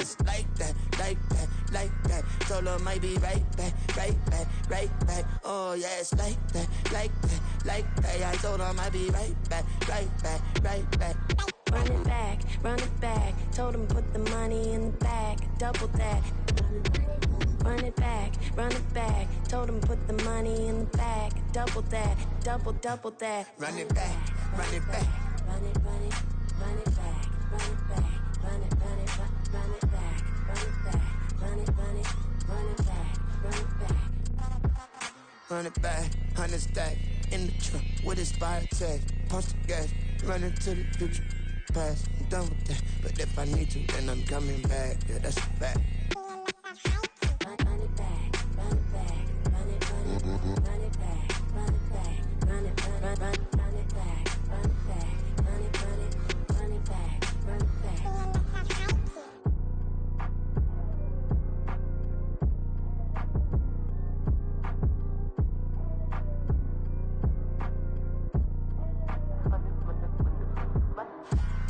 it's like that, like that, like that. Told her might be right back, right back, right back. Oh yeah, it's like that, like that, like that. I told her might be right back, right back, right back. Run it back, run it back. Told him put the money in the bag, double that. Run it back, run it back. Told him put the money in the bag, double that, double that. Run it back, run it back. Run it, run it, run it back, run it back, run it, run it, run it back, run it back, run it, run it, run it back, run it back. Run it back, 100 stack in the truck with his fire tag. Punch the gas, running to the future. Past, I'm done with that. But if I need to, then I'm coming back. Yeah, that's a fact. Run it back, run it back, run it, run it, run it back, run it back, run it, run it back, run it back, run it, run it, run it back, run it back.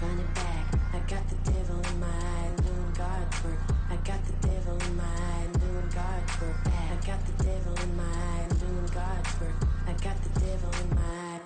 Run it back, I got the devil in my eye, I'm doing God's work. I got the devil in my eye, I'm doing God's work. I got the devil in my eye, I'm doing God's work. I got the devil in my eye.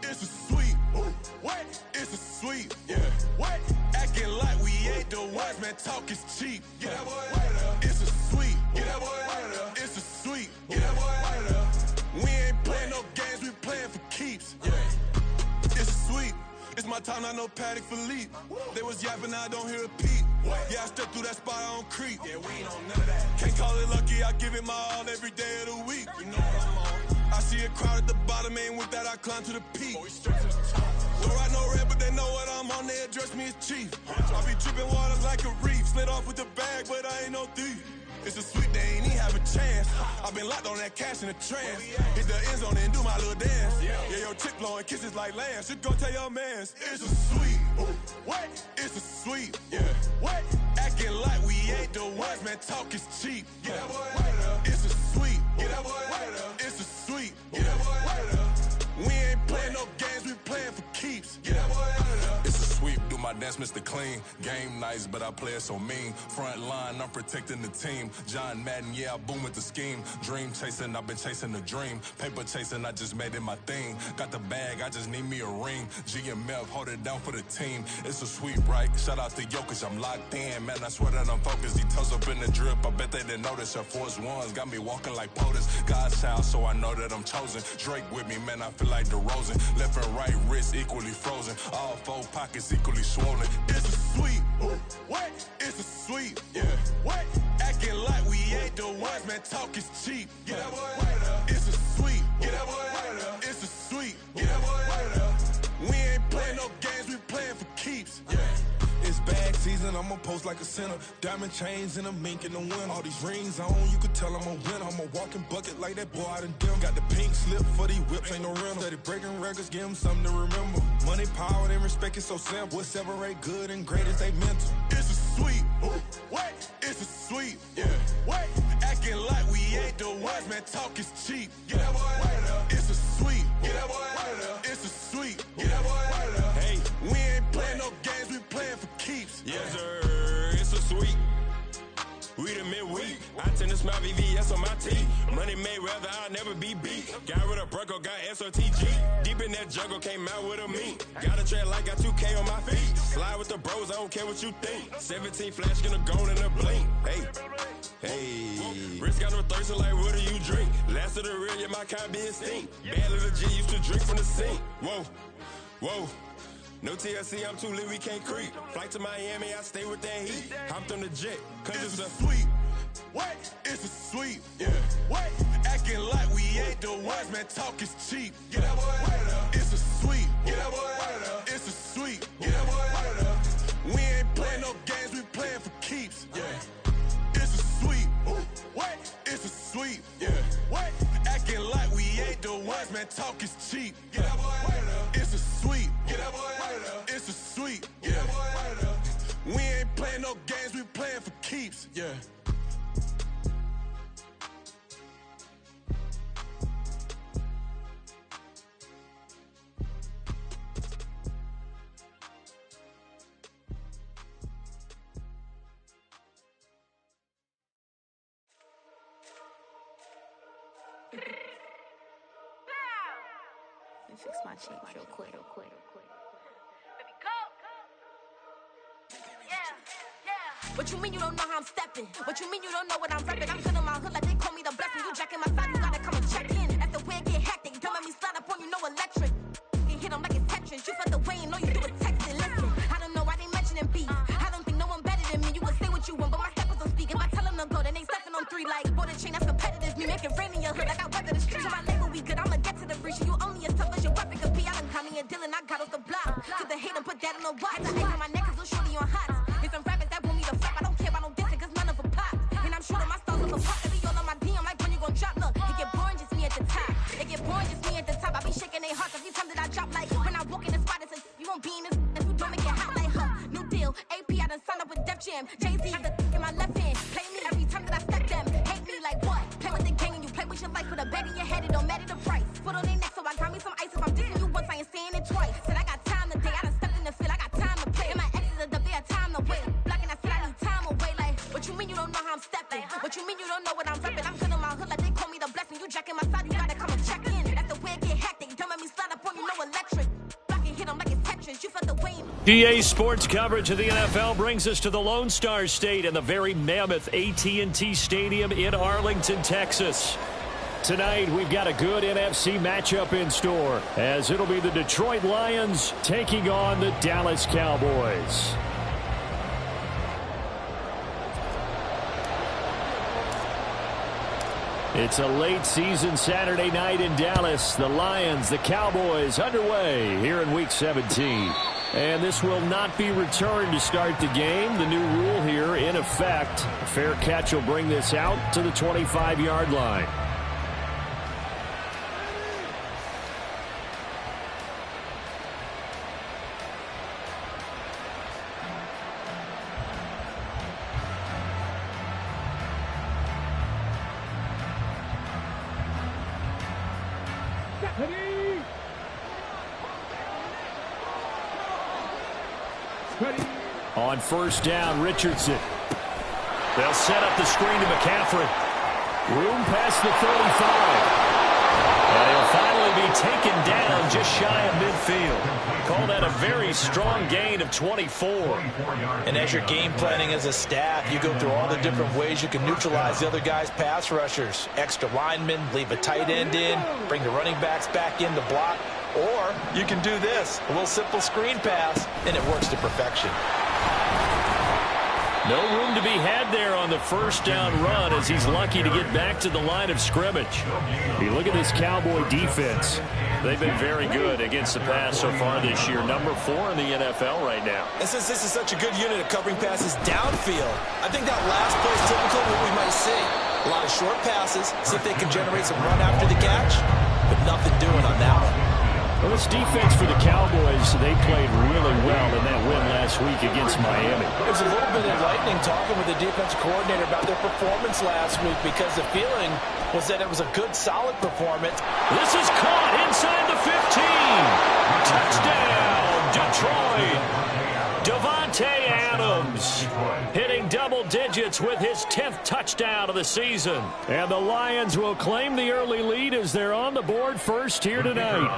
It's a sweet, what? It's a sweet, yeah. What? Acting like we ain't the ones, man. Talk is cheap. Get that boy out of there. It's a sweet, get that boy out of there. It's a sweet, get that boy out of there. We ain't playing no games, we playing for keeps. Yeah. It's sweet. It's my time, I know Patek Philippe. They was yapping, I don't hear a peep. Yeah, I step through that spot, I don't creep. Yeah, we ain't on none of that. Can't call it lucky, I give it my all every day of the week. You know what I'm on. I see a crowd at the bottom, ain't with that, I climb to the peak. Don't ride no red, but they know what I'm on, they address me as chief. I be dripping water like a reef, slid off with the bag, but I ain't no thief. It's a sweet, they ain't even have a chance. I've been locked on that cash in a trance. Hit the end zone and do my little dance. Yeah, your chick blowing kisses like Lance. You go tell your mans. It's a sweet. What? It's a sweet. Yeah. What? Acting like we ain't the ones, man. Talk is cheap. Get that boy out of there. It's a sweet. Get that boy out of there. It's a sweet. Get that boy out of there. We ain't playing no games, we playing for keeps. Get that boy out of there. It's a sweep. Do my dance, Mr. Clean. Game nice, but I play it so mean. Front line, I'm protecting the team. John Madden, yeah, I boom with the scheme. Dream chasing, I've been chasing the dream. Paper chasing, I just made it my thing. Got the bag, I just need me a ring. GMF, hold it down for the team. It's a sweep, right? Shout out to Jokic, I'm locked in. Man, I swear that I'm focused. He toes up in the drip, I bet they didn't notice. Air Force Ones got me walking like POTUS. God's child, so I know that I'm chosen. Drake with me, man, I feel like DeRozan. Left and right wrist equally frozen. All four pockets equally swollen. It's a sweep. What? It's a sweep. Yeah. What? Acting like we ain't the ones, man. Talk is cheap. Get that boy out of there. It's a sweep. Get that boy out of there. It's a sweep. Get that boy out of there. We ain't playing no games, we playing for keeps. Yeah. It's bag season, I'ma post like a sinner. Diamond chains and a mink in the wind. All these rings on, you could tell I'm a winner. I'm a walking bucket like that boy out in dim. Got the pink slip for these whips, ain't no rental. Steady breaking records, give them something to remember. Money, power, and respect is so simple. What separate good and great is they mental. It's a sweep. What? It's a sweep. Yeah. What? Acting like we ain't the ones, man. Talk is cheap. Get that boy out of there. It's a sweep. Get that boy out of there. It's a sweep. Get that boy out of there. Hey, we ain't playing no games, we playing for keeps. Yes, sir. It's a sweep. We the midweek. I tend to smile VVS on my teeth. Money made rather I'll never be beat. Got rid of Bronco, got SOTG. Deep in that jungle, came out with a meat. Got a track like got 2K on my feet. Slide with the bros, I don't care what you think. 17 flash gonna go in a blink. Hey, wrist got no thirst, like what do you drink? Last of the real, yeah, my kind be extinct. Bad little G used to drink from the sink. Whoa, whoa. No TLC, I'm too lit, we can't creep. Flight to Miami, I stay with that heat. Hopped on the jet, cause it's a sweep. What? It's a sweep. Yeah. What? Acting like we ain't the ones, man. Talk is cheap. Get that boy out of there. It's a sweep. Get that boy out of there. It's a sweep. Get that boy out of there. We ain't playing no games, we playing for keeps. Yeah. It's a sweep. What? It's a sweep. Yeah. What? Acting like we ain't the ones, man. Talk is cheap. Get that boy out of there. It's a sweep. Get that boy out of there. It's a sweep. Get that boy out of there. We ain't playing no games, we playing for keeps. Yeah. Let me fix my cheek real quick. Baby, go. Yeah. What you mean you don't know how I'm stepping? What you mean you don't know what I'm repping? I'm feeling my hood like they call me the blessing. You jacking my side, you gotta come and check in. That's the way it get hectic. Don't make me slide up on you, no electric. You hit them like it's Tetris. You felt the way and all you do is text it. Listen, I don't know why they mentioning beef. I don't think no one better than me. You can say what you want, but my steppers don't speak. If I tell them to go, then they stepping on 3 like border chain. That's competitive. Me make it rain in your hood like I weather the streets. So my label we good. I'ma get to the breach. You only as tough as your weapon could be. I done caught me a Dylan. I got off the block. Took the hate and put that on the watch. Had the ice on my neck 'cause little shorty on hot. There's some rappers that want me to flop. I don't care about no dissing 'cause none of them pop. And I'm shooting my stars off a pop. They be all on my DM like when you gon' drop. Look, it get boring just me at the top. It get boring just me at the top. I be shaking their hearts every time that I drop. Like when I walk in the spot, it says you won't be in this if you don't make it hot like her. New deal, AP I done signed up with Def Jam. Jay-Z got the in my left hand. Play me every time that I step them. Hate me like what? Play with the gang and you play with your life. Put a bet in your head, it don't matter the price. Foot on their neck, so I got me some ice. If I'm dissing you once, I ain't saying it twice. Said I got time today, I done stepped in the field, I got time to play. And my exes are up there, time to wait. Blocking, I said I need time away. Like, what you mean you don't know how I'm stepping? What you mean you don't know what I'm repping? I'm feeling my hood like they call me the blessing. You jacking my side, you gotta come and check in. That's the way it get hectic. Don't make me slide up on you, no electric. Blocking, hit them like it's Tetris. You felt the way. DA Sports coverage of the NFL brings us to the Lone Star State and the very mammoth AT&T Stadium in Arlington, Texas. Tonight, we've got a good NFC matchup in store, as it'll be the Detroit Lions taking on the Dallas Cowboys. It's a late season Saturday night in Dallas. The Lions, the Cowboys underway here in Week 17. And this will not be returned to start the game. The new rule here in effect. A fair catch will bring this out to the 25-yard line. On first down, Richardson. They'll set up the screen to McCaffrey. Room past the 35. And he'll finally be taken down just shy of midfield. Call that a very strong gain of 24. And as you're game planning as a staff, you go through all the different ways you can neutralize the other guy's pass rushers. Extra linemen, leave a tight end in, bring the running backs back in to block. Or you can do this, a little simple screen pass, and it works to perfection. No room to be had there on the first down run as he's lucky to get back to the line of scrimmage. You look at this Cowboy defense. They've been very good against the pass so far this year. Number 4 in the NFL right now. And since this is such a good unit of covering passes downfield, I think that last play is typical of what we might see. A lot of short passes, see if they can generate some run after the catch, but nothing doing on that one. Well, this defense for the Cowboys, they played really well in that win last week against Miami. It was a little bit enlightening talking with the defensive coordinator about their performance last week because the feeling was that it was a good, solid performance. This is caught inside the 15. Touchdown, Detroit. Davante Adams hitting double digits with his 10th touchdown of the season. And the Lions will claim the early lead as they're on the board first here tonight.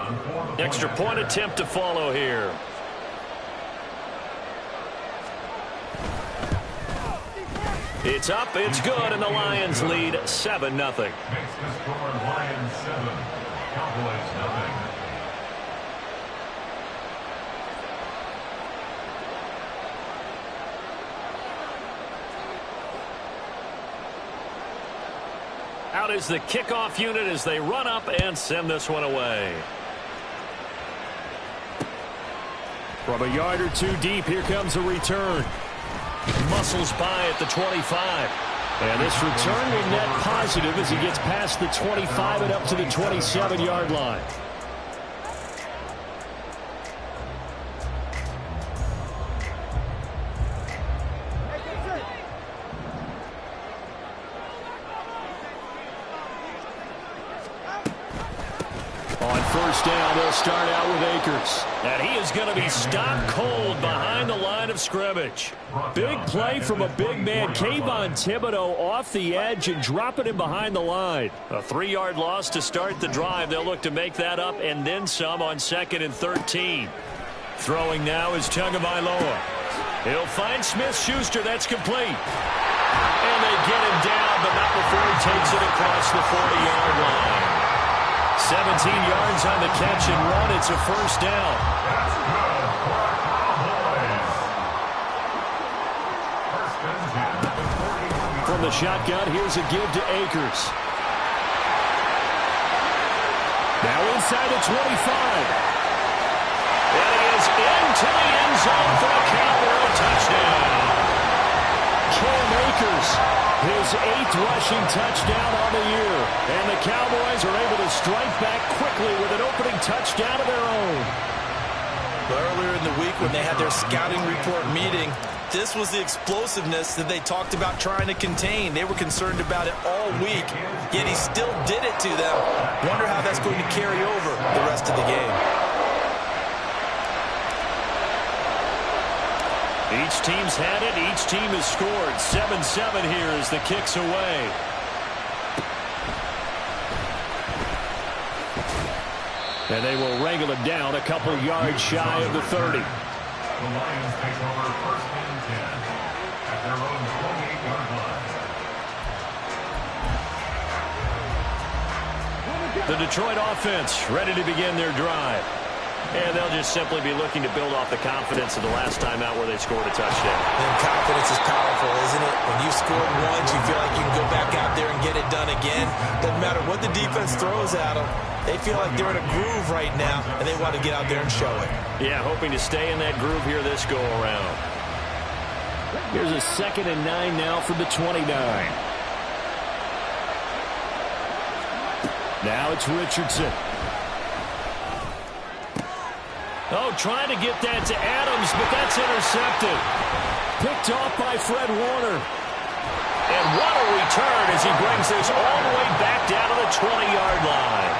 Extra point attempt to follow here. It's up, it's good, and the Lions lead 7-0. Lions 7, Cowboys 0. Out is the kickoff unit as they run up and send this one away. From a yard or two deep, here comes a return. Muscles by at the 25. And this return will net positive as he gets past the 25 and up to the 27-yard line. First down, they'll start out with Akers. And he is going to be stopped cold behind the line of scrimmage. Big play from a big man. Kayvon Thibodeaux off the edge and dropping him behind the line. A 3-yard loss to start the drive. They'll look to make that up and then some on 2nd and 13. Throwing now is Tagovailoa. He'll find Smith-Schuster. That's complete. And they get him down, but not before he takes it across the 40-yard line. 17 yards on the catch and run. It's a first down. That's good for our Cowboys. First and 10. From the shotgun, here's a give to Akers. Now inside the 25. And he is into the end zone for a Cowboy touchdown. Cam Akers, his 8th rushing touchdown on the year. And the Cowboys are able to strike back quickly with an opening touchdown of their own. Earlier in the week when they had their scouting report meeting, this was the explosiveness that they talked about trying to contain. They were concerned about it all week, yet he still did it to them. Wonder how that's going to carry over the rest of the game. Each team's had it. Each team has scored. 7-7 here as the kick's away. And they will wrangle him down a couple yards shy of the 30. The Lions take over first and 10 at their own 28-yard line. The Detroit offense ready to begin their drive. And they'll just simply be looking to build off the confidence of the last time out where they scored a touchdown. And confidence is powerful, isn't it? When you scored once, you feel like you can go back out there and get it done again. Doesn't matter what the defense throws at them. They feel like they're in a groove right now, and they want to get out there and show it. Yeah, hoping to stay in that groove here this go-around. Here's a 2nd and 9 now from the 29. Now it's Richardson. Oh, trying to get that to Adams, but that's intercepted. Picked off by Fred Warner. And what a return as he brings this all the way back down to the 20-yard line.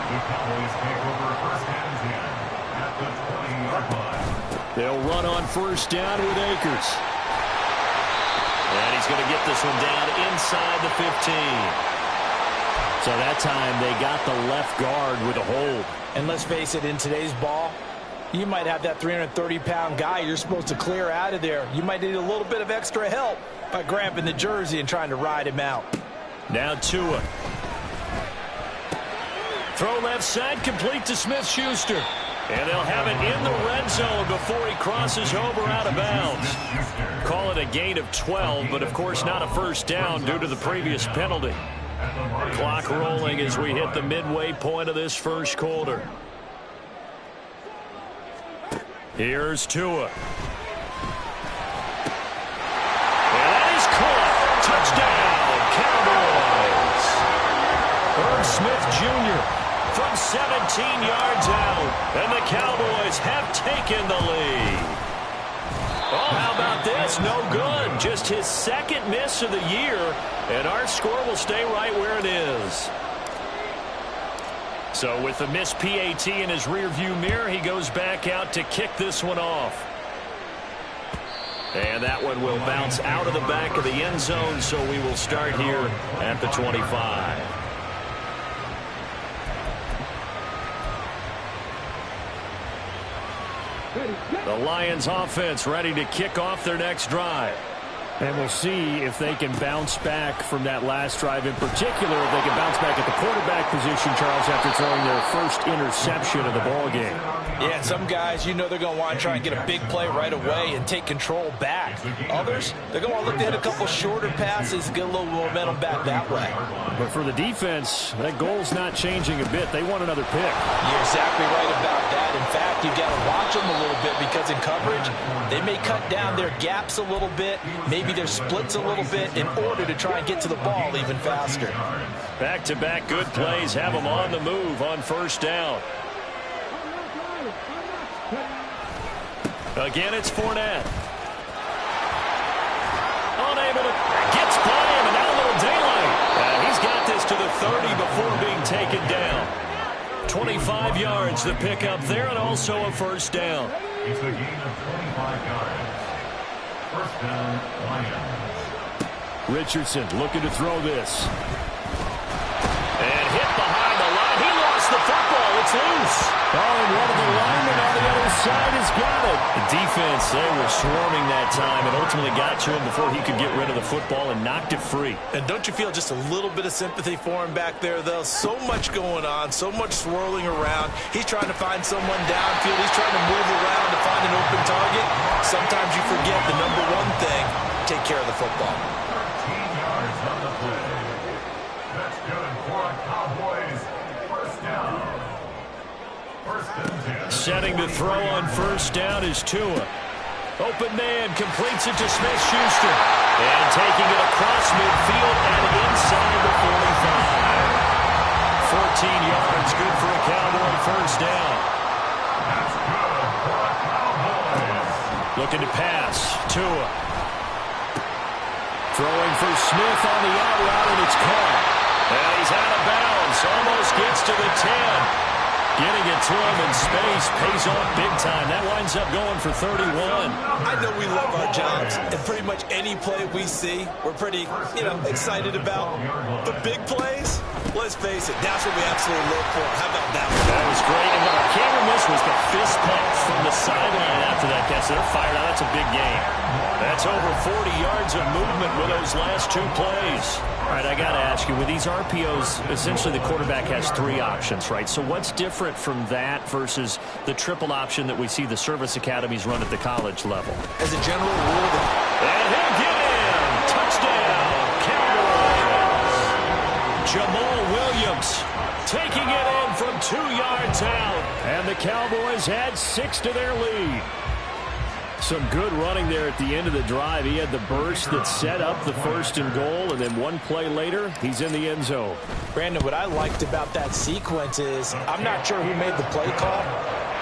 The Cowboys take over 1st and 10 at the 20-yard line. They'll run on 1st down with Akers. And he's going to get this one down inside the 15. So that time they got the left guard with a hold. And let's face it, in today's ball, you might have that 330-pound guy you're supposed to clear out of there. You might need a little bit of extra help by grabbing the jersey and trying to ride him out. Now Tua. Throw left side, complete to Smith-Schuster. And they'll have it in the red zone before he crosses over out of bounds. Call it a gain of 12, but of course not a 1st down due to the previous penalty. Clock rolling as we hit the midway point of this 1st quarter. Here's Tua. And that is caught. Touchdown, Cowboys. Herb Smith Jr. from 17 yards out. And the Cowboys have taken the lead. Oh, how about this? No good. Just his 2nd miss of the year. And our score will stay right where it is. So with the missed PAT in his rearview mirror, he goes back out to kick this one off. And that one will bounce out of the back of the end zone, so we will start here at the 25. The Lions offense ready to kick off their next drive. And we'll see if they can bounce back from that last drive in particular, if they can bounce back at the quarterback position, Charles, after throwing their first interception of the ballgame. Yeah, some guys, you know they're going to want to try and get a big play right away and take control back. Others, they're going to look to hit a couple shorter passes and get a little momentum back that way. But for the defense, that goal's not changing a bit. They want another pick. You're exactly right about that. In fact, you've got to watch them a little bit because in coverage, they may cut down their gaps a little bit, maybe their splits a little bit in order to try and get to the ball even faster. Back-to-back good plays have them on the move on 1st down. Again, it's Fournette. Unable to... Gets by him, and now a little daylight. And he's got this to the 30 before being taken down. 25 yards to pick up there, and also a 1st down. It's a gain of 25 yards. 1st down, Lions. Richardson looking to throw this. And hit behind the line. He lost the football. It's loose. Oh, and one of the linemen on the other side has got it. The defense, they were swarming that time and ultimately got to him before he could get rid of the football and knocked it free. And don't you feel just a little bit of sympathy for him back there, though? So much going on, so much swirling around. He's trying to find someone downfield. He's trying to move around to find an open target. Sometimes you forget the number one thing, take care of the football. 13 yards on the play. That's good for a Cowboys 1st down. 1st and 10. Setting to throw on 1st down is Tua. Open man completes it to Smith-Schuster. And taking it across midfield and inside the 45. 14 yards, good for a Cowboy 1st down. That's good for a Cowboys. Looking to pass. Tua. Throwing for Smith on the out route, and it's caught. And he's out of bounds. Almost gets to the 10. Getting it to him in space pays off big time. That winds up going for 31. I know we love our jobs, and pretty much any play we see, we're pretty, excited about. But big plays, let's face it, that's what we absolutely look for. How about that one? That was great. And what I can't miss was the fist pump from the sideline after that catch. They're fired out. That's a big game. That's over 40 yards of movement with those last 2 plays. All right, I got to ask you, with these RPOs, essentially the quarterback has 3 options, right? So what's different from that versus the triple option that we see the service academies run at the college level? As a general rule, and he'll get in. Touchdown, Cowboys. Jamal Williams taking it in from 2 yards out. And the Cowboys add 6 to their lead. Some good running there at the end of the drive. He had the burst that set up the 1st and goal, and then 1 play later, he's in the end zone. Brandon, what I liked about that sequence is I'm not sure who made the play call,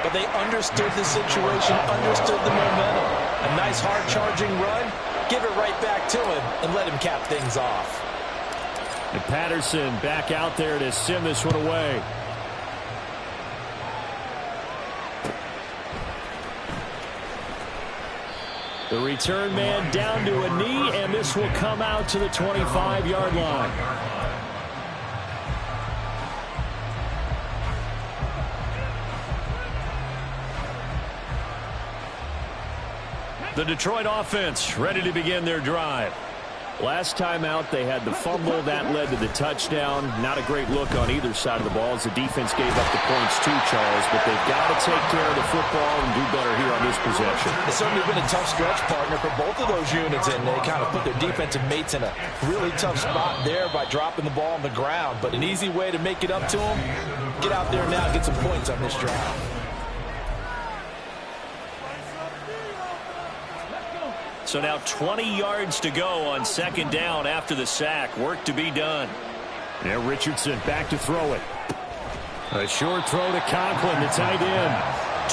but they understood the situation, understood the momentum. A nice hard-charging run, give it right back to him, and let him cap things off. And Patterson back out there to send this one away. The return man down to a knee, and this will come out to the 25-yard line. The Detroit offense ready to begin their drive. Last time out, they had the fumble. That led to the touchdown. Not a great look on either side of the ball as the defense gave up the points too, Charles. But they've got to take care of the football and do better here on this possession. It's certainly been a tough stretch, partner, for both of those units. And they kind of put their defensive mates in a really tough spot there by dropping the ball on the ground. But an easy way to make it up to them, get out there now and get some points on this drive. So now 20 yards to go on 2nd down after the sack. Work to be done. Now Richardson back to throw it. A short throw to Conklin, the tight end.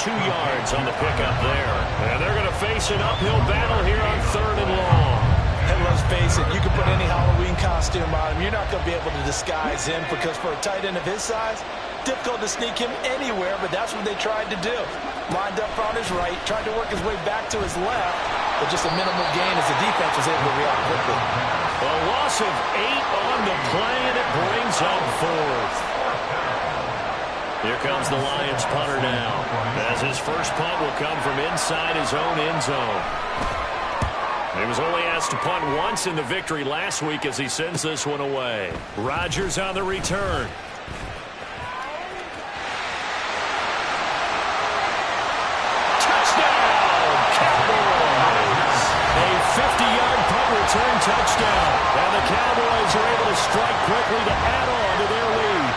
2 yards on the pickup there. And they're going to face an uphill battle here on 3rd and long. And let's face it, you can put any Halloween costume on him. You're not going to be able to disguise him because for a tight end of his size, difficult to sneak him anywhere, but that's what they tried to do. Lined up on his right, tried to work his way back to his left, but just a minimal gain as the defense was able to react quickly. A loss of 8 on the play, and it brings up 4th. Here comes the Lions punter now, as his first punt will come from inside his own end zone. He was only asked to punt once in the victory last week as he sends this one away. Rodgers on the return. Touchdown, and the Cowboys are able to strike quickly to add on to their lead.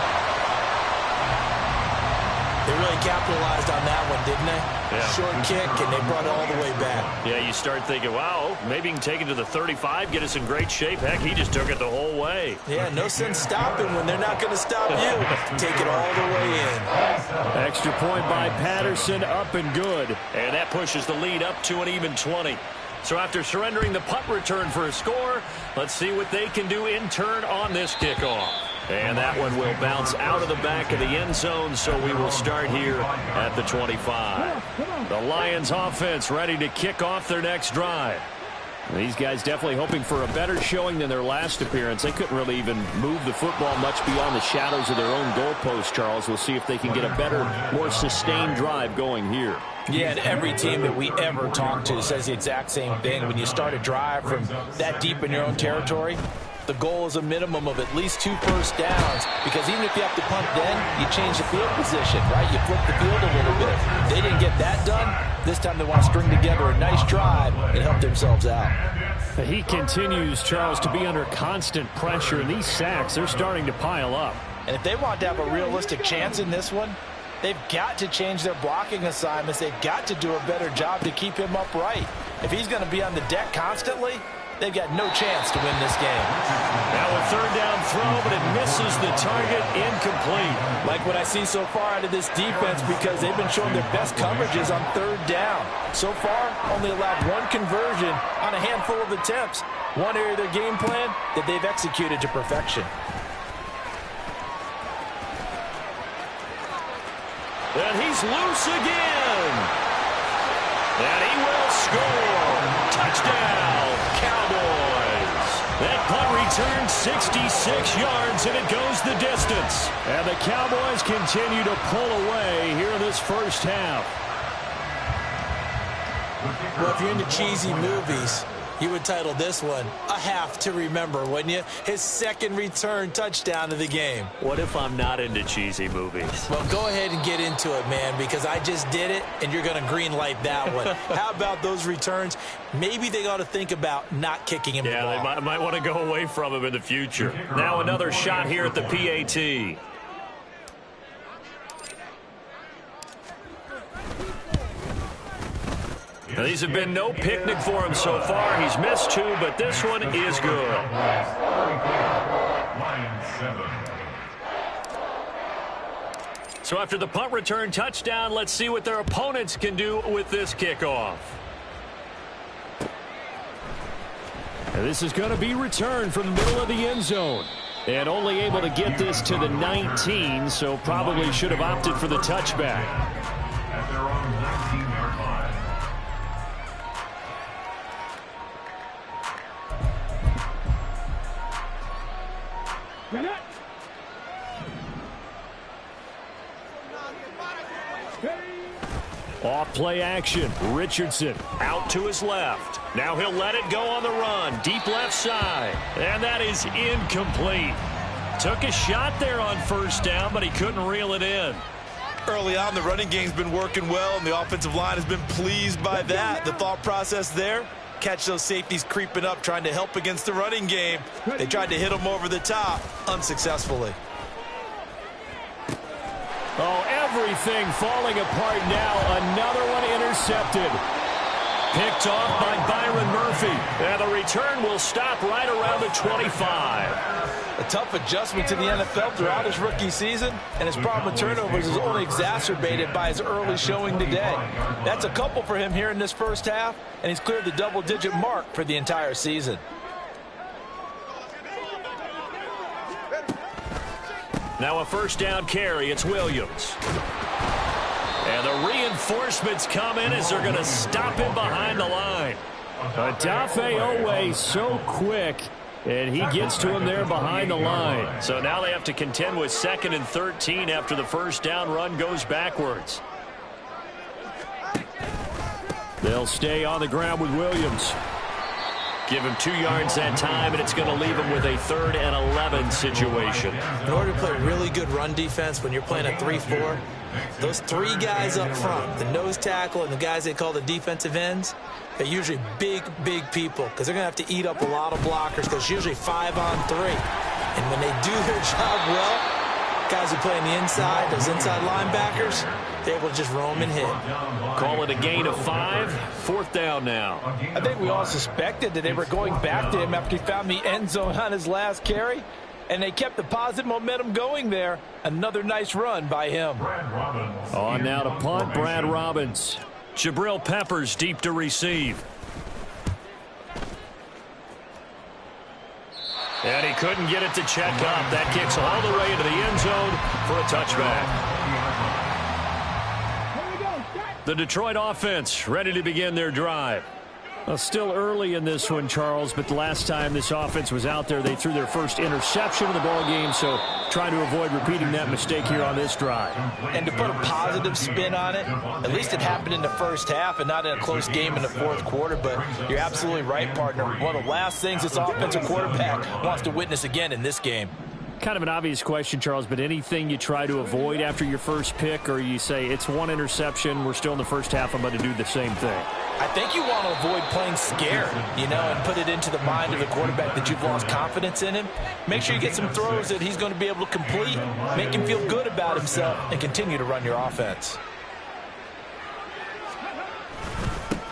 They really capitalized on that one, didn't they? Yeah. Short kick, and they brought it all the way back. Yeah, you start thinking, wow, maybe he can take it to the 35, get us in great shape. Heck, he just took it the whole way. Yeah, no sense stopping when they're not going to stop you. Take it all the way in. Extra point by Patterson, up and good. And that pushes the lead up to an even 20. So after surrendering the punt return for a score, let's see what they can do in turn on this kickoff. And that one will bounce out of the back of the end zone, so we will start here at the 25. The Lions offense ready to kick off their next drive. These guys definitely hoping for a better showing than their last appearance. They couldn't really even move the football much beyond the shadows of their own goalpost, Charles. We'll see if they can get a better, more sustained drive going here. Yeah, and every team that we ever talk to says the exact same thing. When you start a drive from that deep in your own territory, the goal is a minimum of at least 2 first downs, because even if you have to punt then, you change the field position, right? You flip the field a little bit. They didn't get that done. This time they want to string together a nice drive and help themselves out. He continues, Charles, to be under constant pressure, and these sacks, they're starting to pile up. And if they want to have a realistic chance in this one, they've got to change their blocking assignments. They've got to do a better job to keep him upright. If he's going to be on the deck constantly, they've got no chance to win this game. Now a 3rd down throw, but it misses the target, incomplete. Like what I see so far out of this defense, because they've been showing their best coverages on 3rd down. So far, only allowed 1 conversion on a handful of attempts. One area of their game plan that they've executed to perfection. And he's loose again. And he will score. Touchdown, Cowboys. That punt return 66 yards, and it goes the distance. And the Cowboys continue to pull away here in this first half. Well, if you're into cheesy movies, you would title this one A Half to Remember, wouldn't you? His second return touchdown of the game. What if I'm not into cheesy movies? Well, go ahead and get into it, man, because I just did it, and you're going to green light that one. How about those returns? Maybe they ought to think about not kicking him the ball. Yeah, they might want to go away from him in the future. Now another shot here at the PAT. Now, these have been no picnic for him so far. He's missed 2, but this one is good. So after the punt return touchdown, let's see what their opponents can do with this kickoff. And this is going to be returned from the middle of the end zone. And only able to get this to the 19, so probably should have opted for the touchback. At their own 19-yard line. Off play action. Richardson out to his left. Now he'll let it go on the run. Deep left side. And that is incomplete. Took a shot there on first down, but he couldn't reel it in. Early on, the running game's been working well, and the offensive line has been pleased by that. The thought process there, catch those safeties creeping up, trying to help against the running game. They tried to hit them over the top, unsuccessfully. Oh, everything falling apart now. Another one intercepted. Picked off by Byron Murphy. And the return will stop right around the 25. A tough adjustment to the NFL throughout his rookie season, and his problem with turnovers is only exacerbated by his early showing today. That's a couple for him here in this first half, and he's cleared the double-digit mark for the entire season. Now a first down carry. It's Williams. And the reinforcements come in as they're going to stop him behind the line. Odafe Oweh so quick, and he gets to him there behind the line. So now they have to contend with 2nd and 13 after the first down run goes backwards. They'll stay on the ground with Williams. Give him 2 yards that time, and it's going to leave him with a 3rd and 11 situation. In order to play really good run defense when you're playing a 3-4, those 3 guys up front, the nose tackle and the guys they call the defensive ends, they're usually big people because they're going to have to eat up a lot of blockers because it's usually 5-on-3. And when they do their job well, guys who play on the inside, those inside linebackers, they're able to just roam and hit. Call it a gain of 5. 4th down now. I think we all suspected that they were going back to him after he found the end zone on his last carry, and they kept the positive momentum going there. Another nice run by him. On now to punt, Brad Robbins. Jabril Peppers deep to receive. And he couldn't get it to check up. That kicks all the way into the end zone for a touchback. The Detroit offense ready to begin their drive. Well, still early in this one, Charles, but the last time this offense was out there, they threw their first interception of the ball game, so trying to avoid repeating that mistake here on this drive. And to put a positive spin on it, at least it happened in the first half and not in a close game in the 4th quarter, but you're absolutely right, partner. One of the last things this offensive quarterback wants to witness again in this game. Kind of an obvious question, Charles, but anything you try to avoid after your first pick, or you say it's 1 interception, we're still in the first half, I'm going to do the same thing? I think you want to avoid playing scared, and put it into the mind of the quarterback that you've lost confidence in him. Make sure you get some throws that he's going to be able to complete, make him feel good about himself, and continue to run your offense.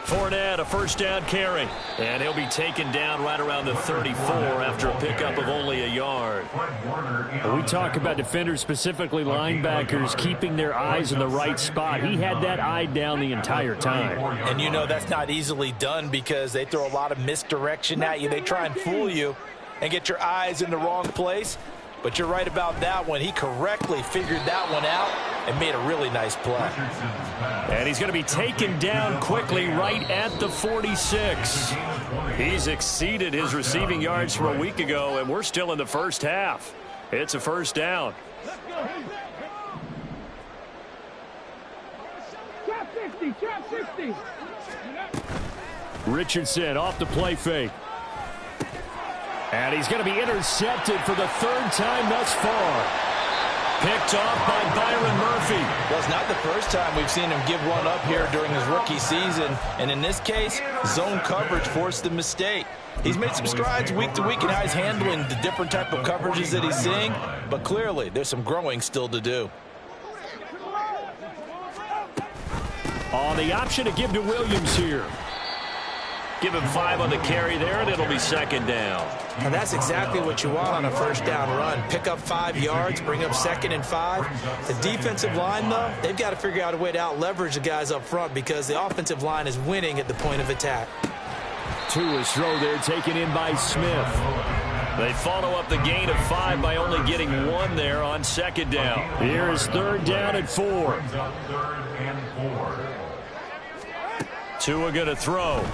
Fournette, a first down carry. And he'll be taken down right around the 34 after a pickup of only a yard. We talk about defenders, specifically linebackers, keeping their eyes in the right spot. He had that eye down the entire time. And that's not easily done because they throw a lot of misdirection at you. They try and fool you and get your eyes in the wrong place. But you're right about that one. He correctly figured that one out and made a really nice play. And he's going to be taken down quickly right at the 46. He's exceeded his receiving yards from a week ago, and we're still in the first half. It's a first down. Trap 60, trap 60. Richardson off the play fake. And he's going to be intercepted for the third time thus far. Picked off by Byron Murphy. Well, it's not the first time we've seen him give one up here during his rookie season. And in this case, zone coverage forced the mistake. He's made some strides week to week in how he's handling the different type of coverages that he's seeing. But clearly, there's some growing still to do. On the option to give to Williams here. Give him 5 on the carry there, and it'll be second down. And that's exactly what you want on a first down run. Pick up 5 yards, bring up 2nd and 5. The defensive line, though, they've got to figure out a way to out-leverage the guys up front because the offensive line is winning at the point of attack. Tua's throw there taken in by Smith. They follow up the gain of 5 by only getting 1 there on second down. Here is 3rd down and 4. Tua going to throw.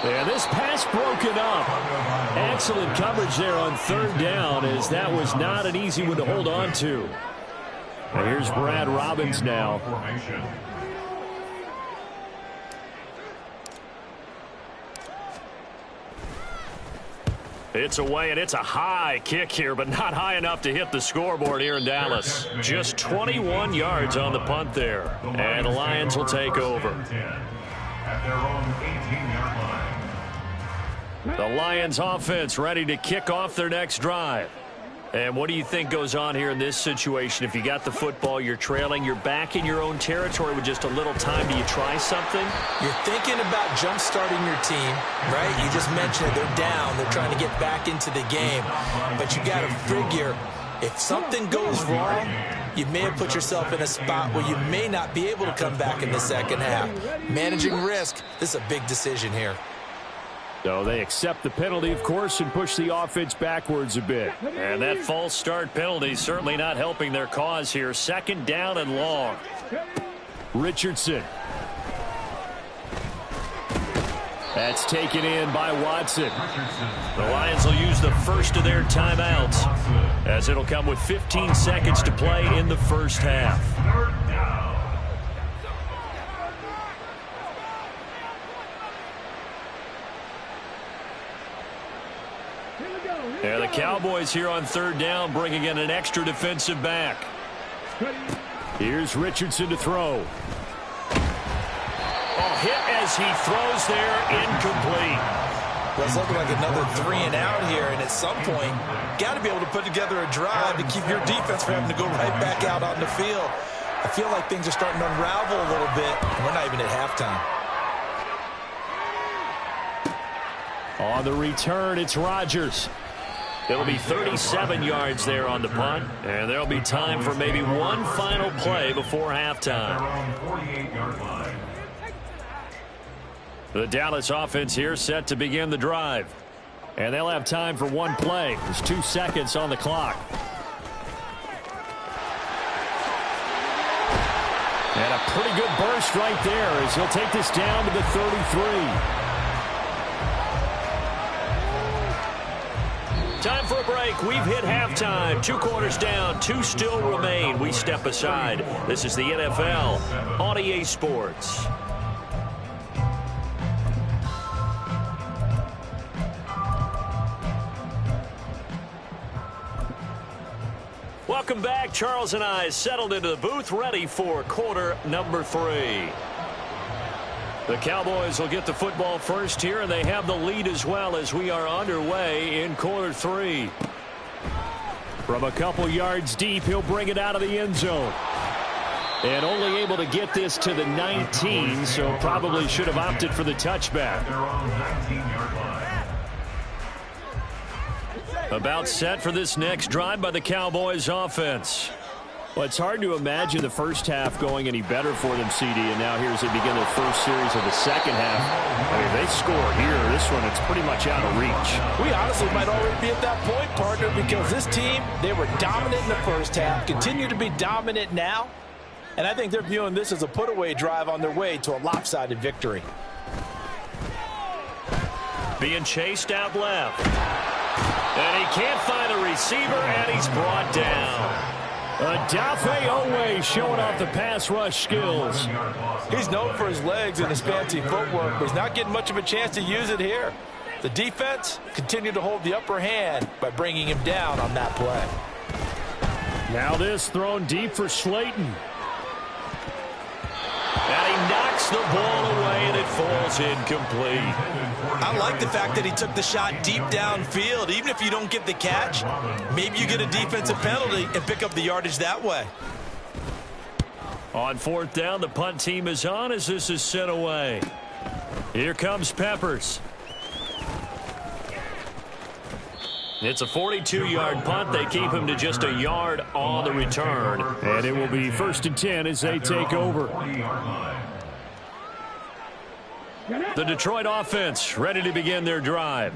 And this pass broken up. Excellent coverage there on 3rd down, as that was not an easy one to hold on to. And here's Brad Robbins now. It's away, and it's a high kick here, but not high enough to hit the scoreboard here in Dallas. Just 21 yards on the punt there. And the Lions will take over. At their own 18-yard line. The Lions offense ready to kick off their next drive. And what do you think goes on here in this situation? If you got the football, you're trailing, you're back in your own territory with just a little time. Do you try something? You're thinking about jump-starting your team, right? You just mentioned it. They're down. They're trying to get back into the game. But you got to figure, if something goes wrong, you may have put yourself in a spot where you may not be able to come back in the second half. Managing risk, this is a big decision here. So they accept the penalty, of course, and push the offense backwards a bit. And that false start penalty certainly not helping their cause here. 2nd down and long. Richardson. That's taken in by Watson. The Lions will use the first of their timeouts, as it'll come with 15 seconds to play in the first half. And the Cowboys here on 3rd down, bringing in an extra defensive back. Here's Richardson to throw. Oh, hit as he throws there, incomplete. Well, it's looking like another 3 and out here, and at some point, got to be able to put together a drive to keep your defense from having to go right back out on the field. I feel like things are starting to unravel a little bit, and we're not even at halftime. On the return, it's Rodgers. It'll be 37 yards there on the punt, and there'll be time for maybe one final play before halftime. The Dallas offense here set to begin the drive, and they'll have time for one play. There's 2 seconds on the clock. And a pretty good burst right there as he'll take this down to the 33. Time for a break. We've hit halftime. 2 quarters down. 2 still remain. We step aside. This is the NFL on EA Sports. Welcome back. Charles and I settled into the booth, ready for quarter number 3. The Cowboys will get the football first here, and they have the lead as well as we are underway in quarter 3. From a couple yards deep, he'll bring it out of the end zone. And only able to get this to the 19, so probably should have opted for the touchback. About set for this next drive by the Cowboys offense. Well, it's hard to imagine the first half going any better for them, CD, and now here as they begin their first series of the second half. I mean, they score here. This one, it's pretty much out of reach. We honestly might already be at that point, partner, because this team, they were dominant in the first half, continue to be dominant now, and I think they're viewing this as a put-away drive on their way to a lopsided victory. Being chased out left. And he can't find a receiver, and he's brought down. Odafe Oweh showing off the pass rush skills. He's known for his legs and his fancy footwork, but he's not getting much of a chance to use it here. The defense continued to hold the upper hand by bringing him down on that play. Now this thrown deep for Slayton. And he knocks the ball away, and it falls incomplete. I like the fact that he took the shot deep downfield. Even if you don't get the catch, maybe you get a defensive penalty and pick up the yardage that way. On fourth down, the punt team is on as this is sent away. Here comes Peppers. It's a 42-yard punt. They keep him to just a yard on the return. And it will be 1st and 10 as they take over. The Detroit offense ready to begin their drive.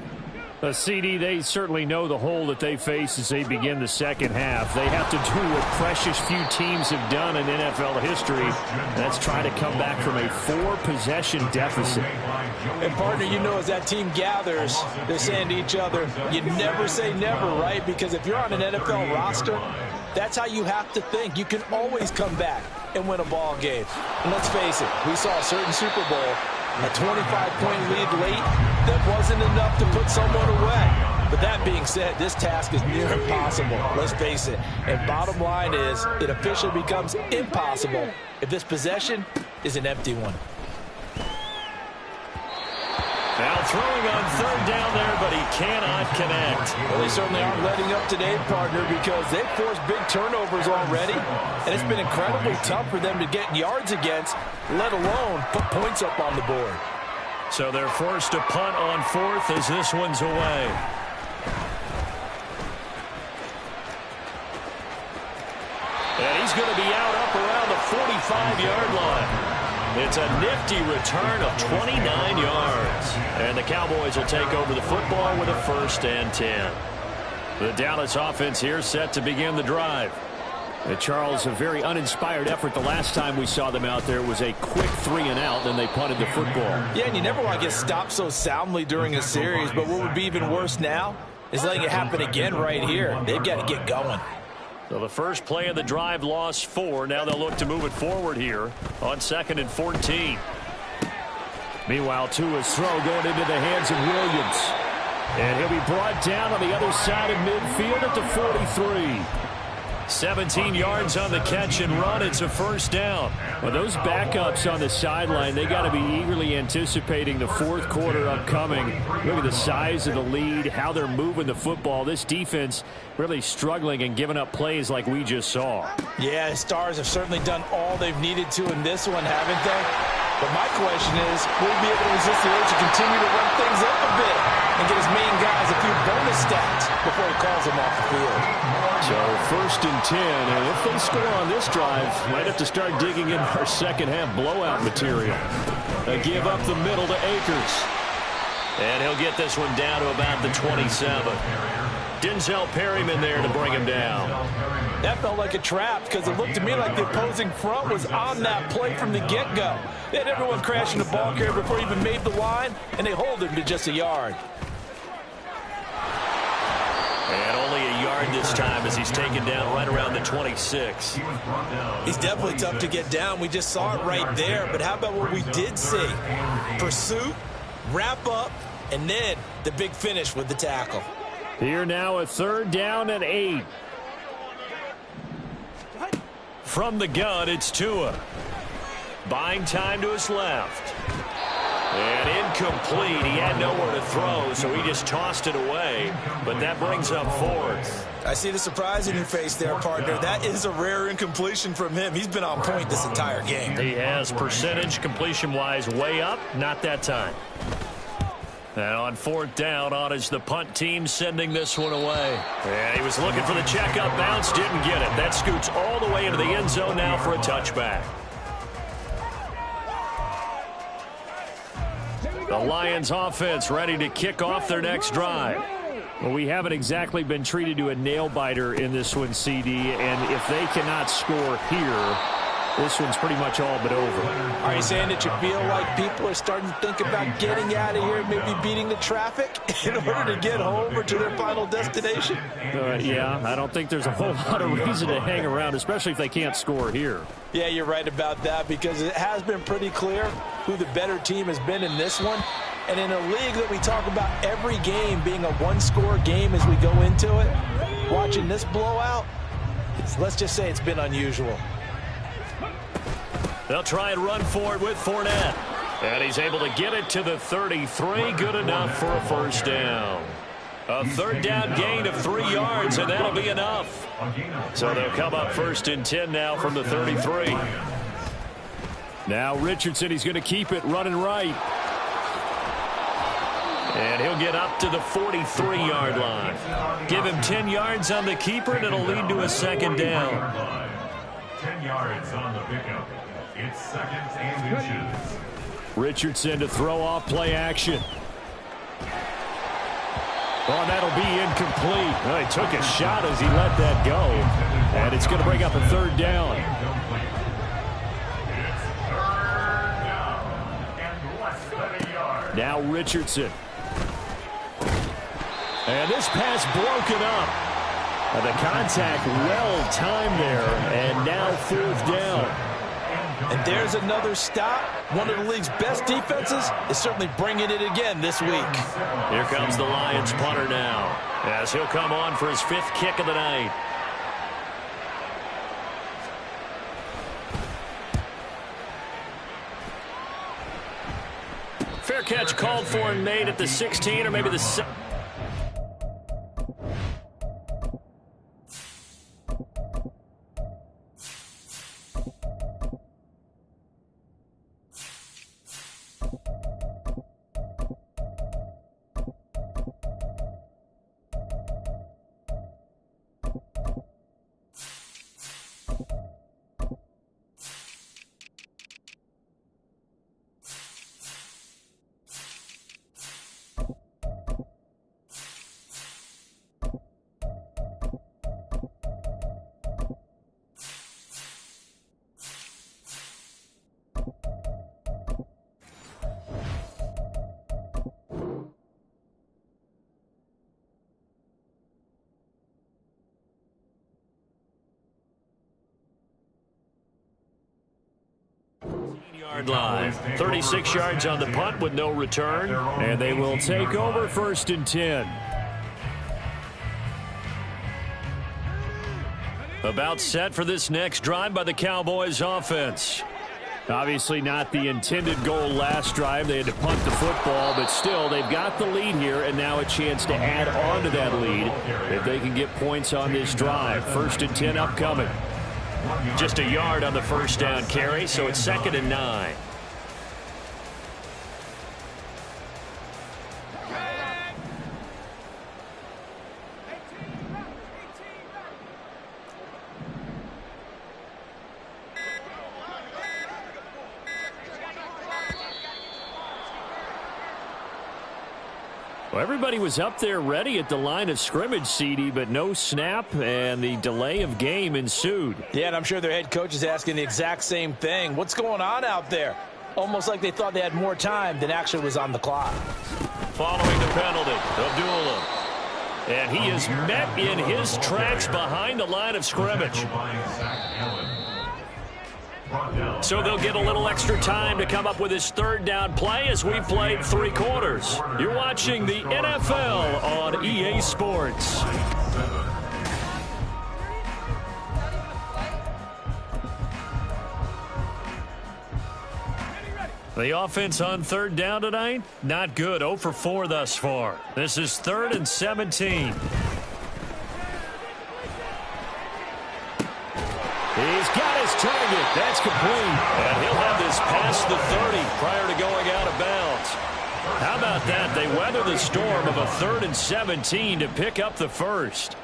CD, they certainly know the hole that they face as they begin the second half. They have to do what precious few teams have done in NFL history. That's try to come back from a 4-possession deficit. And, partner, you know as that team gathers, they're saying to each other, you never say never, right? Because if you're on an NFL roster, that's how you have to think. You can always come back and win a ball game. And let's face it, we saw a certain Super Bowl, a 25-point lead late, that wasn't enough to put someone away. But that being said, this task is near impossible. Let's face it. And bottom line is, it officially becomes impossible if this possession is an empty one. Now throwing on third down there, but he cannot connect. Well, they certainly aren't letting up today, partner, because they've forced big turnovers already, and it's been incredibly tough for them to get yards against, let alone put points up on the board. So they're forced to punt on fourth as this one's away. And he's going to be out up around the 45-yard line. It's a nifty return of 29 yards. And the Cowboys will take over the football with a 1st and 10. The Dallas offense here set to begin the drive. Charles, a very uninspired effort the last time we saw them out there was a quick 3-and-out, then they punted the football. Yeah, and you never want to get stopped so soundly during a series, but what would be even worse now is letting it happen again right here. They've got to get going. So the first play of the drive lost 4. Now they'll look to move it forward here on 2nd and 14. Meanwhile, Tua's throw going into the hands of Williams. And he'll be brought down on the other side of midfield at the 43. 17 yards on the catch and run. It's a 1st down. Well, those backups on the sideline, they got to be eagerly anticipating the 4th quarter upcoming. Look at the size of the lead, how they're moving the football. This defense really struggling and giving up plays like we just saw. Yeah, the Stars have certainly done all they've needed to in this one, haven't they? But my question is, will he be able to resist the urge to continue to run things up a bit and get his main guys a few bonus stats before he calls them off the field? So 1st and 10, and if they score on this drive, might have to start digging in our second half blowout material. A give up the middle to Akers. And he'll get this one down to about the 27. Denzel Perryman there to bring him down. That felt like a trap because it looked to me like the opposing front was on that play from the get-go. They had everyone crashing the ball carrier before he even made the line, and they hold him to just a yard. And only a yard this time as he's taken down right around the 26. He's definitely tough to get down. We just saw it right there. But how about what we did see? Pursuit, wrap up, and then the big finish with the tackle. Here now a 3rd down and 8. From the gun, it's Tua. Buying time to his left. And incomplete. He had nowhere to throw, so he just tossed it away. But that brings up 4th. I see the surprise in your face there, partner. That is a rare incompletion from him. He's been on point this entire game. He has percentage completion-wise way up. Not that time. And on 4th down, on is the punt team sending this one away. And he was looking for the checkup bounce, didn't get it. That scoots all the way into the end zone now for a touchback. The Lions offense ready to kick off their next drive. Well, we haven't exactly been treated to a nail-biter in this one, CD, and if they cannot score here, this one's pretty much all but over. Are you saying that you feel like people are starting to think about getting out of here, maybe beating the traffic in order to get home or to their final destination? Yeah, I don't think there's a whole lot of reason to hang around, especially if they can't score here. Yeah, you're right about that, because it has been pretty clear who the better team has been in this one. And in a league that we talk about every game being a one-score game as we go into it, watching this blowout, let's just say it's been unusual. They'll try and run for it with Fournette. And he's able to get it to the 33. Good enough for a first down. A third down gain of 3 yards, and that'll be enough. So they'll come up 1st and 10 now from the 33. Now Richardson, he's going to keep it running right. And he'll get up to the 43-yard line. Give him 10 yards on the keeper, and it'll lead to a second down. 10 yards on the pickup. It's 2nd and inches. Richardson to throw off play action. Oh, that'll be incomplete. Oh, he took a shot as he let that go. And it's going to bring up a 3rd down. It's 3rd down and less than a yard. Now Richardson. And this pass broken up. And the contact well timed there. And now 4th down. And there's another stop. One of the league's best defenses is certainly bringing it again this week. Here comes the Lions punter now, as he'll come on for his 5th kick of the night. Fair catch called for and made at the 16 or maybe the 7. Line. 36 yards on the punt with no return, and they will take over 1st and 10. About set for this next drive by the Cowboys offense. Obviously not the intended goal last drive. They had to punt the football, but still they've got the lead here, and now a chance to add on to that lead if they can get points on this drive. 1st and 10 upcoming. Just a yard on the first down carry, so it's 2nd and 9. Well, everybody was up there ready at the line of scrimmage, CD, but no snap, and the delay of game ensued. Yeah, and I'm sure their head coach is asking the exact same thing. What's going on out there? Almost like they thought they had more time than actually was on the clock. Following the penalty, Abdullah. And he is met in his tracks behind the line of scrimmage. So they'll get a little extra time to come up with his 3rd down play as we played 3 quarters. You're watching the NFL on EA Sports. The offense on 3rd down tonight, not good. 0 for 4 thus far. This is 3rd and 17. He's got his target. That's complete. And he'll have this past the 30 prior to going out of bounds. How about that? They weather the storm of a 3rd and 17 to pick up the first.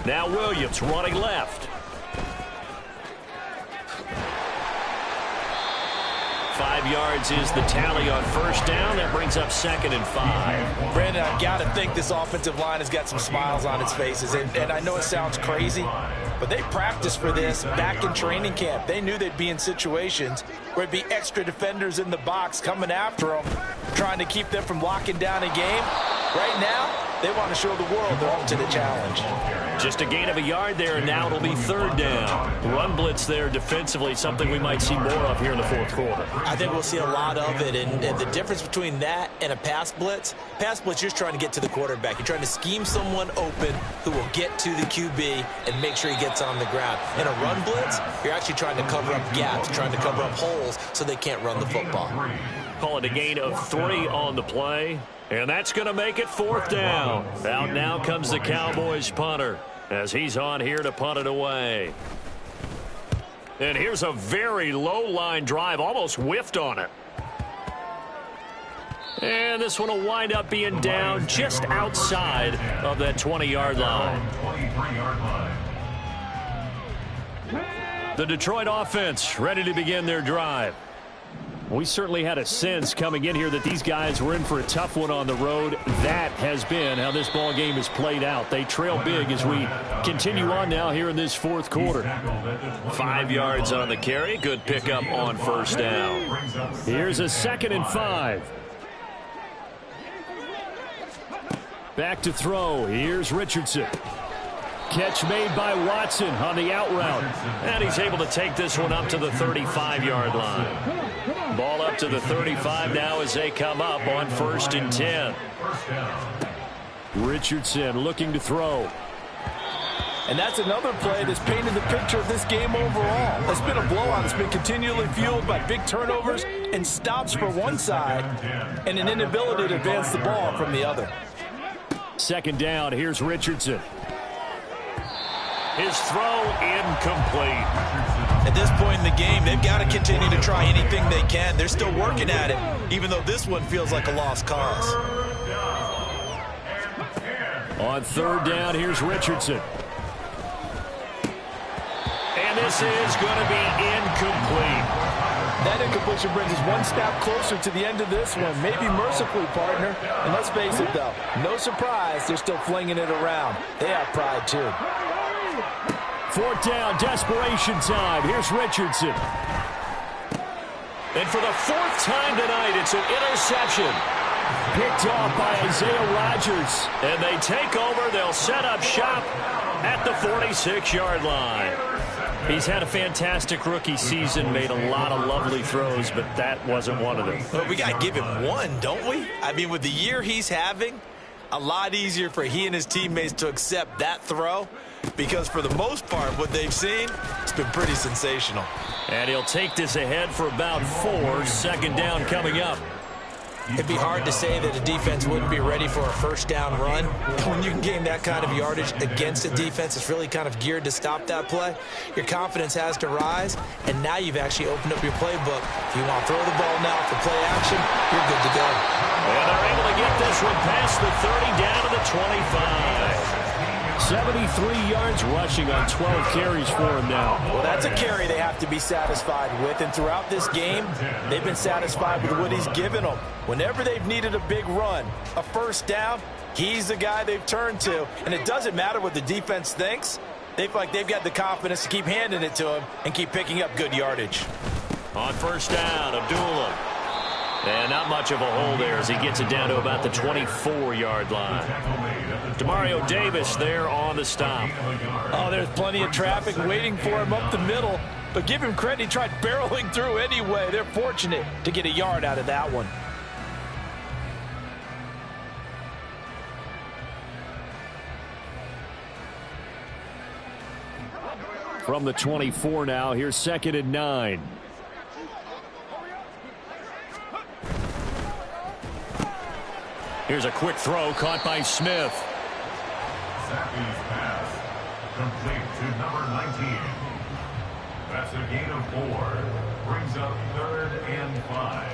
Now Williams running left. 5 yards is the tally on first down. That brings up 2nd and 5. Brandon, I've got to think this offensive line has got some smiles on its faces. And I know it sounds crazy, but they practiced for this back in training camp. They knew they'd be in situations where it'd be extra defenders in the box coming after them, trying to keep them from locking down a game. Right now, they want to show the world they're up to the challenge. Just a gain of a yard there, and now it'll be 3rd down. Run blitz there defensively, something we might see more of here in the 4th quarter. I think we'll see a lot of it, and the difference between that and a pass blitz, you're just trying to get to the quarterback. You're trying to scheme someone open who will get to the QB and make sure he gets on the ground. In a run blitz, you're actually trying to cover up gaps, trying to cover up holes so they can't run the football. Call it a gain of 3 on the play. And that's going to make it 4th down. Out now comes the Cowboys punter as he's on here to punt it away. And here's a very low line drive, almost whiffed on it. And this one will wind up being down just outside of that 20-yard line. The Detroit offense ready to begin their drive. We certainly had a sense coming in here that these guys were in for a tough one on the road. That has been how this ball game has played out. They trail big as we continue on now here in this 4th quarter. 5 yards on the carry. Good pickup on first down. Here's a 2nd and 5. Back to throw. Here's Richardson. Catch made by Watson on the out route. And he's able to take this one up to the 35-yard line. Ball up to the 35 now as they come up on 1st and 10. Richardson looking to throw. And that's another play that's painted the picture of this game overall. It's been a blowout. It's been continually fueled by big turnovers and stops for one side and an inability to advance the ball from the other. 2nd down. Here's Richardson. His throw incomplete. At this point in the game, they've got to continue to try anything they can. They're still working at it, even though this one feels like a lost cause. On 3rd down, here's Richardson. And this is going to be incomplete. That incompletion brings us one step closer to the end of this one. Maybe mercifully, partner. And let's face it, though, no surprise, they're still flinging it around. They have pride, too. 4th down, desperation time. Here's Richardson. And for the 4th time tonight, it's an interception. Picked off by Isaiah Rodgers. And they take over. They'll set up shop at the 46-yard line. He's had a fantastic rookie season, made a lot of lovely throws, but that wasn't one of them. Well, we got to give him one, don't we? I mean, with the year he's having, a lot easier for he and his teammates to accept that throw, because for the most part, what they've seen, it's been pretty sensational. And he'll take this ahead for about 4. 2nd down coming up. It'd be hard to say that a defense wouldn't be ready for a first down run. When you can gain that kind of yardage against a defense that's really kind of geared to stop that play, your confidence has to rise, and now you've actually opened up your playbook. If you want to throw the ball now for play action, you're good to go. And they're able to get this one past the 30 down to the 25. 73 yards rushing on 12 carries for him now. Well, that's a carry they have to be satisfied with, and throughout this game, they've been satisfied with what he's given them. Whenever they've needed a big run, a first down, he's the guy they've turned to, and it doesn't matter what the defense thinks. They feel like they've got the confidence to keep handing it to him and keep picking up good yardage. On first down, Abdullah. And not much of a hole there as he gets it down to about the 24-yard line. Demario Davis there on the stop. Oh, there's plenty of traffic waiting for him up the middle. But give him credit, he tried barreling through anyway. They're fortunate to get a yard out of that one. From the 24 now, here's 2nd and 9. Here's a quick throw caught by Smith. Sappy's pass complete to number 19. That's a gain of 4. Brings up 3rd and 5.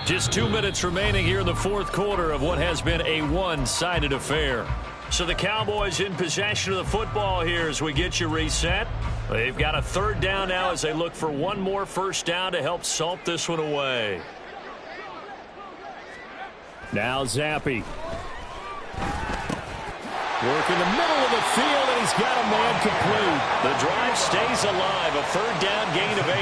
Just 2 minutes remaining here in the 4th quarter of what has been a one-sided affair. So the Cowboys in possession of the football here as we get you reset. They've got a third down now as they look for one more first down to help salt this one away. Now Zappe. Work in the middle of the field, and he's got a man complete. The drive stays alive. A third down gain of 8.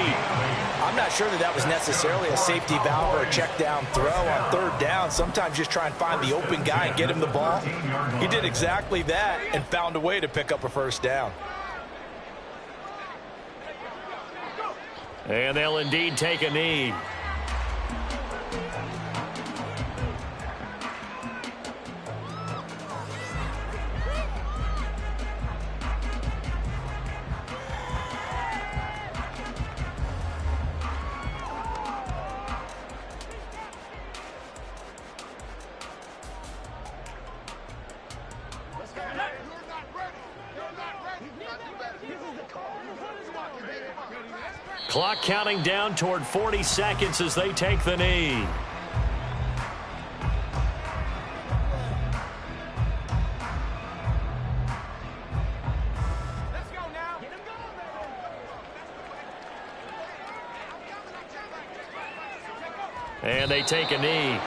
I'm not sure that was necessarily a safety valve or a check down throw on third down. Sometimes just try and find the open guy and get him the ball. He did exactly that and found a way to pick up a first down. And they'll indeed take a knee. Clock counting down toward 40 seconds as they take the knee. Let's go now. Get him going. And they take a knee.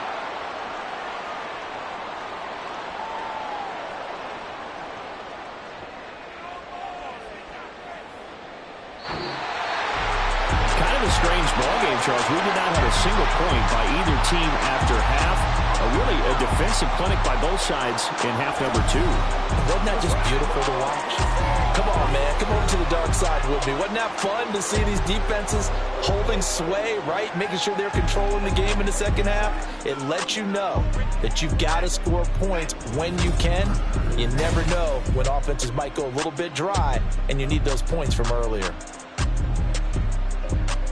Strange ball game, Charles. We did not have a single point by either team after half. Really a defensive clinic by both sides in half number 2. Wasn't that just beautiful to watch? Come on, man. Come over to the dark side with me. Wasn't that fun to see these defenses holding sway, right? Making sure they're controlling the game in the second half. It lets you know that you've got to score points when you can. You never know when offenses might go a little bit dry, and you need those points from earlier.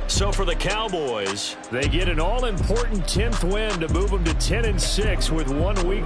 So for the Cowboys, they get an all-important 10th win to move them to 10-6 with 1 week.